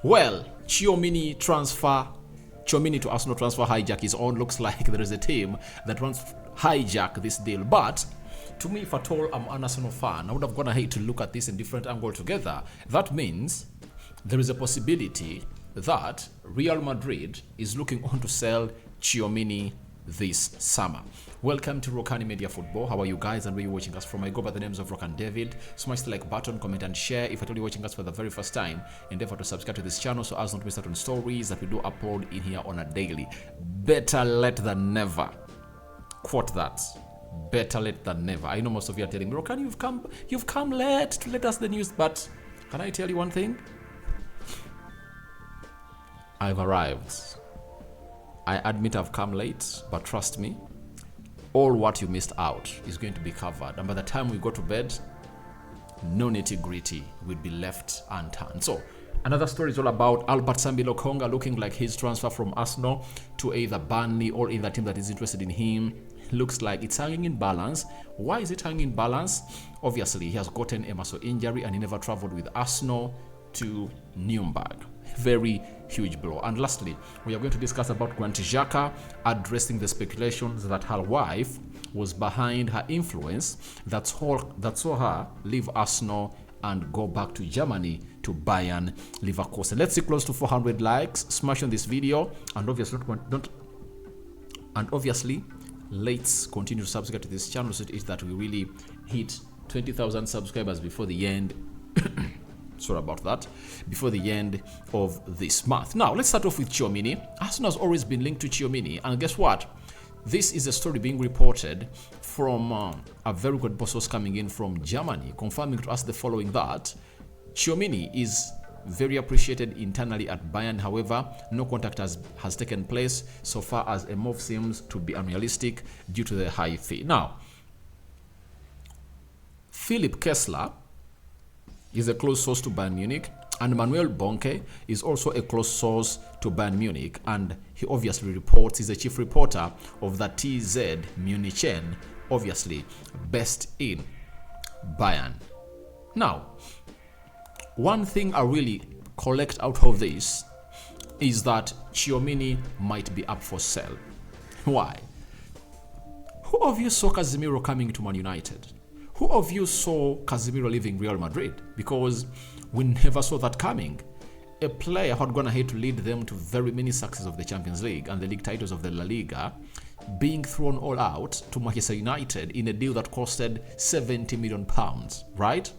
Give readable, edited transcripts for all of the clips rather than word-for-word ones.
Well, Tchouaméni to Arsenal transfer hijack is on. Looks like there is a team that wants to hijack this deal. But to me, if at all I'm an Arsenal fan, I would have gone ahead to look at this in different angle together. That means there is a possibility that Real Madrid is looking on to sell Tchouaméni this summer. Welcome to Rokani Media Football. How are you guys and where you watching us from? I go by the names of Rokani David. Smash the like button, comment and share. If you're watching us for the very first time, endeavor to subscribe to this channel so as not to miss out on stories that we do upload in here on a daily. Better late than never. Quote that. Better late than never. I know most of you are telling me, Rokani, you've come late to let us the news, but can I tell you one thing? I've arrived. I admit I've come late, but trust me, all what you missed out is going to be covered. And by the time we go to bed, no nitty-gritty will be left unturned. So, another story is all about Sambi Lokonga looking like his transfer from Arsenal to either Burnley or either team that is interested in him. Looks like it's hanging in balance. Why is it hanging in balance? Obviously, he has gotten a muscle injury and he never traveled with Arsenal to Nuremberg. Very huge blow. And lastly, we are going to discuss about Granit Xhaka addressing the speculations that her wife was behind her influence that saw her leave Arsenal and go back to Germany to Bayern Leverkusen. Let's see close to 400 likes. Smash on this video, and obviously let's continue to subscribe to this channel so that we really hit 20,000 subscribers before the end. Sorry about that. Before the end of this month. Now, let's start off with Tchouaméni. Arsenal has always been linked to Tchouaméni, and guess what? This is a story being reported from a very good source coming in from Germany, confirming to us the following: that Tchouaméni is very appreciated internally at Bayern. However, no contact has taken place so far, as a move seems to be unrealistic due to the high fee. Now, Philip Kessler is a close source to Bayern Munich, and Manuel Bonke is also a close source to Bayern Munich, and he obviously reports, he's a chief reporter of the TZ Munichen, obviously based in Bayern. Now, one thing I really collect out of this is that Tchouaméni might be up for sale. Why? Who of you saw Casemiro coming to Man United? Who of you saw Casemiro leaving Real Madrid? Because we never saw that coming. A player who had gone ahead to lead them to very many successes of the Champions League and the league titles of the La Liga, being thrown all out to Manchester United in a deal that costed £70 million, right?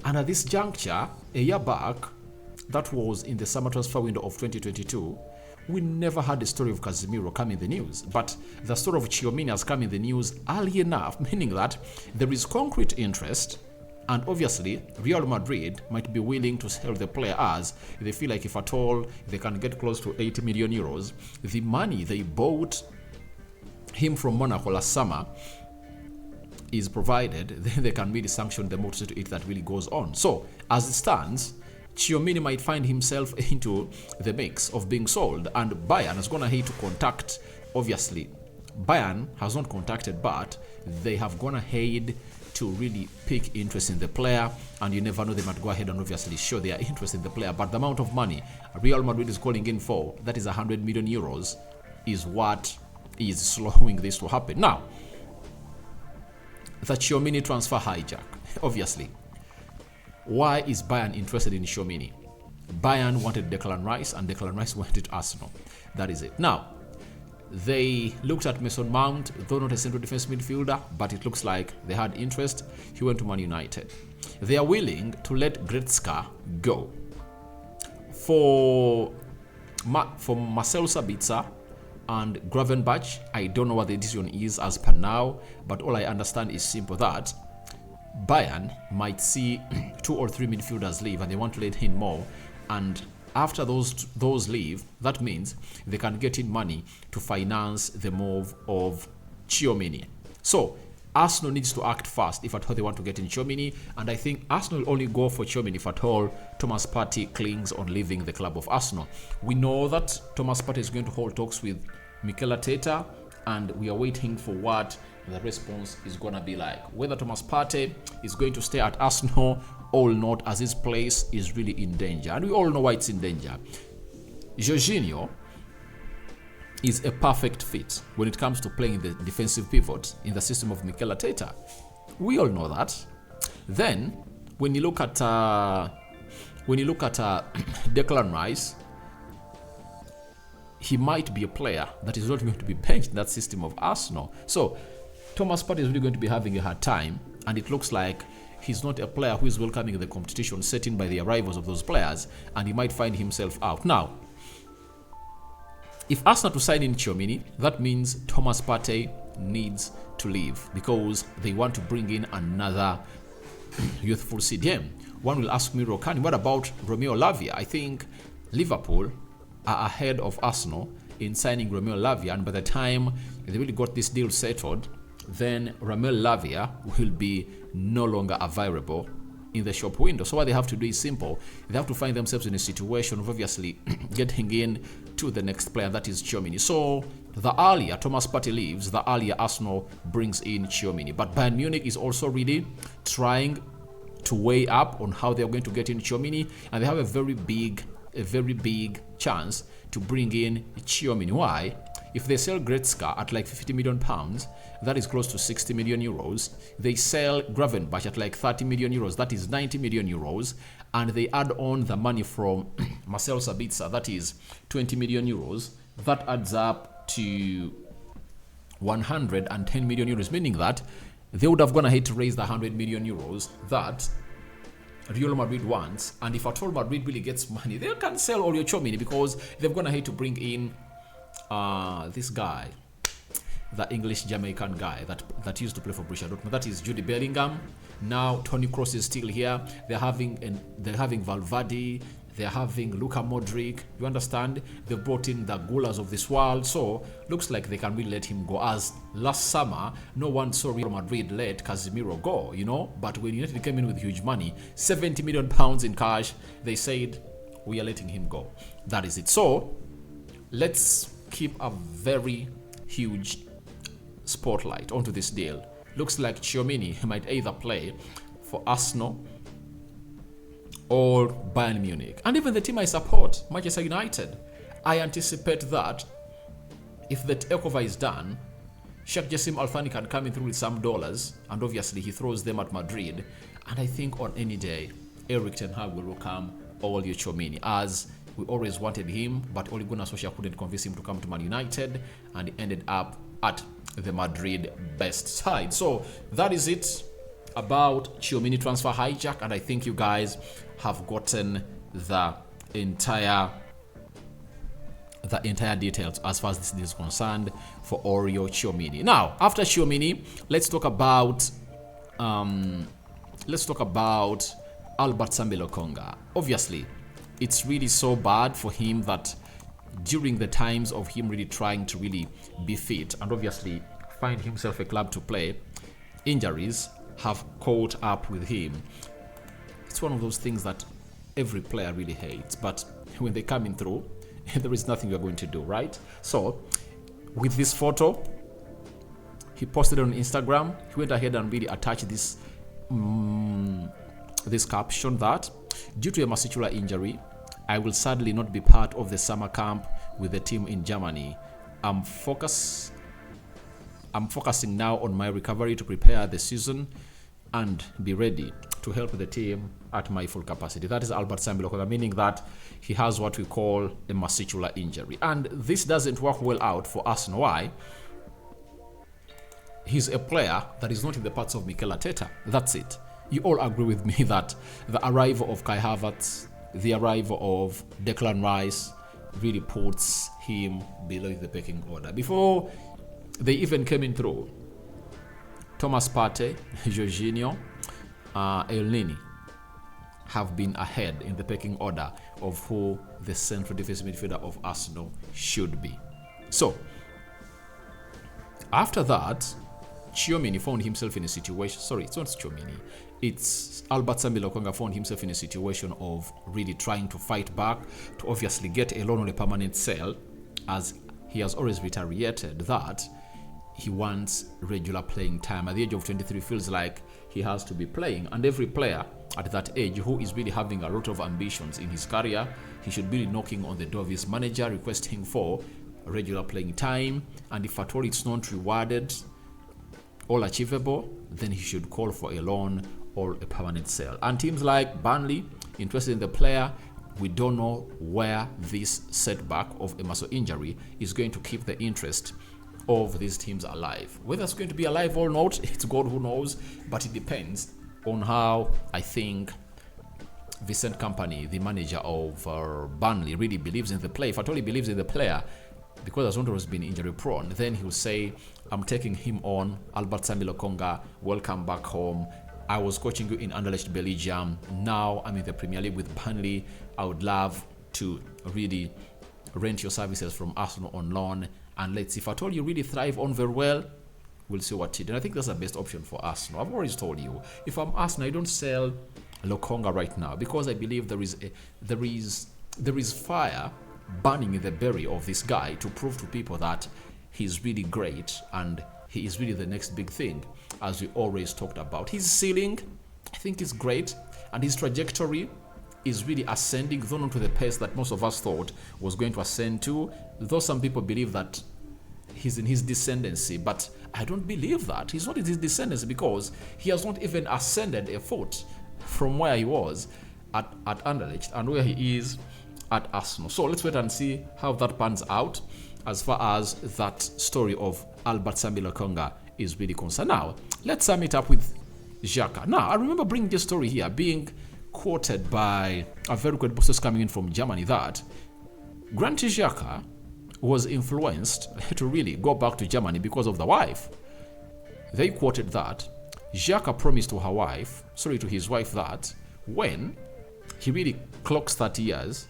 And at this juncture, a year back, that was in the summer transfer window of 2022, we never had the story of Casemiro come in the news, but the story of Tchouaméni has come in the news early enough, meaning that there is concrete interest, and obviously Real Madrid might be willing to sell the player as they feel like if at all they can get close to 80 million euros, the money they bought him from Monaco last summer is provided, then they can really sanction the motor to it that really goes on. So as it stands, Tchouaméni might find himself into the mix of being sold, and Bayern has gone ahead to contact. Obviously, Bayern has not contacted, but they have gone ahead to really pick interest in the player, and you never know, they might go ahead and obviously show their interest in the player. But the amount of money Real Madrid is calling in for, that is 100 million euros, is what is slowing this to happen. Now, the Tchouaméni transfer hijack, obviously. Why is Bayern interested in Tchouaméni? Bayern wanted Declan Rice, and Declan Rice wanted Arsenal. That is it. Now, they looked at Mason Mount, though not a central defense midfielder, but it looks like they had interest. He went to Man United. They are willing to let Gretzka go. For Marcel Sabitzer and Gravenberch, I don't know what the decision is as per now, but all I understand is simple, that Bayern might see 2 or 3 midfielders leave and they want to let in more, and after those leave, that means they can get in money to finance the move of Tchouaméni. So Arsenal needs to act fast if at all they want to get in Tchouaméni, and I think Arsenal will only go for Tchouaméni if at all Thomas Partey clings on leaving the club of Arsenal. We know that Thomas Partey is going to hold talks with Mikel Arteta, and we are waiting for what the response is going to be like. Whether Thomas Partey is going to stay at Arsenal all note as his place is really in danger. And we all know why it's in danger. Jorginho is a perfect fit when it comes to playing the defensive pivot in the system of Mikel Arteta. We all know that. Then, when you look at Declan Rice, he might be a player that is not going to be benched in that system of Arsenal. So, Thomas Partey is really going to be having a hard time, and it looks like he's not a player who is welcoming the competition set in by the arrivals of those players, and he might find himself out. Now, if Arsenal to sign in Tchouaméni, that means Thomas Partey needs to leave because they want to bring in another youthful CDM. One will ask me, Rokani, what about Romeo Lavia? I think Liverpool are ahead of Arsenal in signing Romeo Lavia, and by the time they really got this deal settled, then Romeo Lavia will be no longer available in the shop window. So what they have to do is simple. They have to find themselves in a situation of obviously getting in to the next player, that is Tchouaméni. So the earlier Thomas Partey leaves, the earlier Arsenal brings in Tchouaméni. But Bayern Munich is also really trying to weigh up on how they're going to get in Tchouaméni, and they have a very big chance to bring in Tchouaméni. Why? If they sell Gretzka at like 50 million pounds, that is close to 60 million euros. They sell Gravenberch at like 30 million euros, that is 90 million euros. And they add on the money from Marcel Sabitzer, that is 20 million euros. That adds up to 110 million euros, meaning that they would have gone ahead to raise the 100 million euros that Real Madrid wants. And if at all Madrid really gets money, they can sell Aurelien Tchouameni because they've gone ahead to bring in this guy, the English Jamaican guy that used to play for Borussia Dortmund. That is Jude Bellingham. Now Toni Kroos is still here. They're having Valverde. They're having Luka Modric. You understand? They've brought in the Gulas of this world. So looks like they can really let him go. As last summer, no one saw Real Madrid let Casemiro go, you know. But when United came in with huge money, 70 million pounds in cash, they said, we are letting him go. That is it. So let's keep a very huge spotlight onto this deal. Looks like Tchouaméni might either play for Arsenal or Bayern Munich. And even the team I support, Manchester United, I anticipate that if the takeover is done, Sheikh Jassim Al Thani can come in through with some dollars, and obviously he throws them at Madrid. And I think on any day, Erik ten Hag will welcome Aurelien Tchouameni, as we always wanted him, but Ole Gunnar Solskjaer couldn't convince him to come to Man United, and he ended up at the Madrid best side. So that is it about Tchouaméni transfer hijack, and I think you guys have gotten the entire details as far as this is concerned for Aurelien Tchouameni. Now, after Tchouaméni, let's talk about Albert Sambi Lokonga. Obviously, it's really so bad for him that during the times of him really trying to really be fit and obviously find himself a club to play, injuries have caught up with him. It's one of those things that every player really hates, but when they come in through, there is nothing you're going to do, right? So, with this photo, he posted on Instagram. He went ahead and really attached this this caption that, due to a muscular injury, I will sadly not be part of the summer camp with the team in Germany. I'm focusing now on my recovery to prepare the season and be ready to help the team at my full capacity. That is Albert Sambi Lokonga, meaning that he has what we call a muscular injury. And this doesn't work well out for Arsenal. Why? He's a player that is not in the parts of Mikel Arteta. That's it. You all agree with me that the arrival of Kai Havertz, the arrival of Declan Rice really puts him below the pecking order. Before they even came in through, Thomas Partey, Jorginho, Elneny have been ahead in the pecking order of who the central defensive midfielder of Arsenal should be. So, after that, Tchouaméni found himself in a situation, it's not Tchouaméni, it's Albert Sambi Lokonga found himself in a situation of really trying to fight back to obviously get a loan on a permanent sale, as he has always reiterated that he wants regular playing time. At the age of 23, feels like he has to be playing. And every player at that age who is really having a lot of ambitions in his career, he should be knocking on the door of his manager, requesting for regular playing time. And if at all it's not rewarded or achievable, then he should call for a loan or a permanent sale. And teams like Burnley, interested in the player, we don't know where this setback of a muscle injury is going to keep the interest of these teams alive. Whether it's going to be alive or not, it's God who knows, but it depends on how, I think, Vincent Kompany, the manager of Burnley, really believes in the player. If at all he believes in the player, because Azondo has been injury prone, then he'll say, I'm taking him on. Albert Sambi Lokonga, welcome back home. I was coaching you in Anderlecht Belgium. Now I'm in the Premier League with Burnley. I would love to really rent your services from Arsenal on loan. And let's see if at all you really thrive on very well, we'll see what you do. And I think that's the best option for Arsenal. I've always told you, if I'm Arsenal, I don't sell Lokonga right now because I believe there is fire burning in the belly of this guy to prove to people that he's really great and he is really the next big thing, as we always talked about. His ceiling, I think, is great, and his trajectory is really ascending, though not to the pace that most of us thought was going to ascend to, though some people believe that he's in his descendancy, but I don't believe that. He's not in his descendancy because he has not even ascended a foot from where he was at Anderlecht and where he is at Arsenal. So let's wait and see how that pans out as far as that story of Albert Sambi Lokonga is really concerned. Now, let's sum it up with Xhaka. Now, I remember bringing this story here, being quoted by a very good source coming in from Germany, that Granit Xhaka was influenced to really go back to Germany because of the wife. They quoted that Xhaka promised to his wife that when he really clocks 30 years,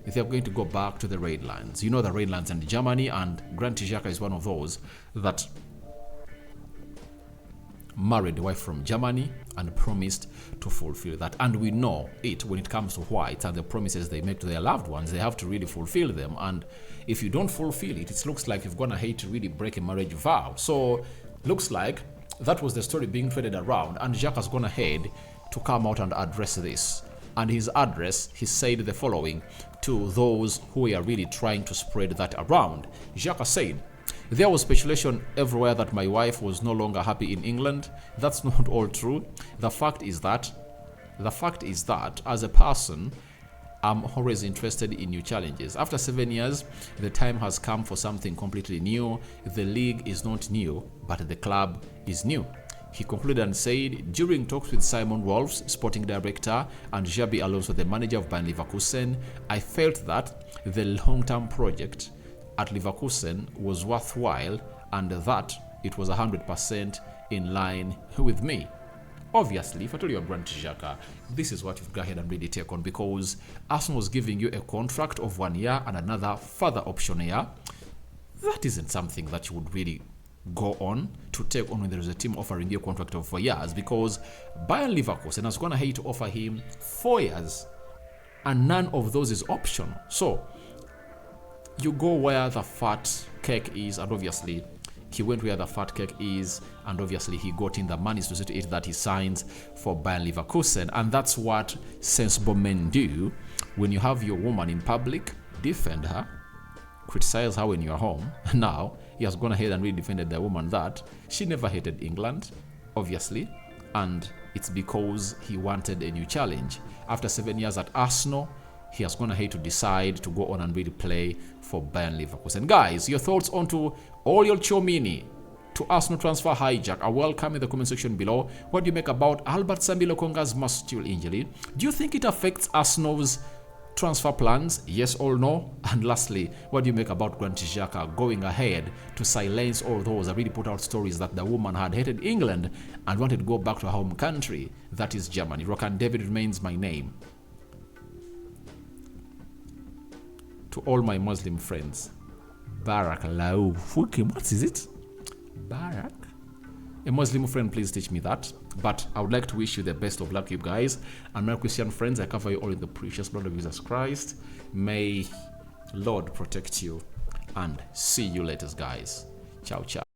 they're going to go back to the Red Lands. You know, the Red Lands in Germany, and Granit Xhaka is one of those that married a wife from Germany and promised to fulfill that. And we know it when it comes to whites and the promises they make to their loved ones. They have to really fulfill them. And if you don't fulfill it, it looks like you've gone ahead to really break a marriage vow. So looks like that was the story being traded around, and Xhaka has gone ahead to come out and address this. And his address, he said the following to those who are really trying to spread that around. Xhaka said, "There was speculation everywhere that my wife was no longer happy in England. That's not all true. The fact is that as a person, I'm always interested in new challenges. After 7 years, the time has come for something completely new. The league is not new, but the club is new." He concluded and said, during talks with Simon Wolfs, sporting director, and Xabi Alonso, the manager of Bayer Leverkusen, I felt that the long-term project at Leverkusen was worthwhile and that it was 100% in line with me. Obviously, if I tell you you're Granit Xhaka, this is what you've go ahead and really take on, because Arsenal was giving you a contract of 1 year and another further option year. That isn't something that you would really go on to take on when there is a team offering you a contract of 4 years, because Bayer Leverkusen has gone ahead to offer him 4 years and none of those is optional. So you go where the fat cake is, and obviously he went where the fat cake is, and obviously he got in the money to see to it that he signs for Bayer Leverkusen. And that's what sensible men do. When you have your woman in public, defend her, criticize her when you're home. Now he has gone ahead and really defended the woman that she never hated England, obviously, and it's because he wanted a new challenge. After 7 years at Arsenal, he has gone ahead to decide to go on and really play for Bayer Leverkusen. Guys, your thoughts on to Aurelien Tchouameni to Arsenal transfer hijack are welcome in the comment section below. What do you make about Albert Sambi Lokonga's muscular injury? Do you think it affects Arsenal's transfer plans? Yes or no? And lastly, what do you make about Granit Xhaka going ahead to silence all those that really put out stories that the woman had hated England and wanted to go back to her home country, that is Germany? Rokani David remains my name. To all my Muslim friends, Barak Lau Fukim, what is it? Barak? A Muslim friend, please teach me that. But I would like to wish you the best of luck, you guys. And my Christian friends, I cover you all in the precious blood of Jesus Christ. May Lord protect you. And see you later, guys. Ciao, ciao.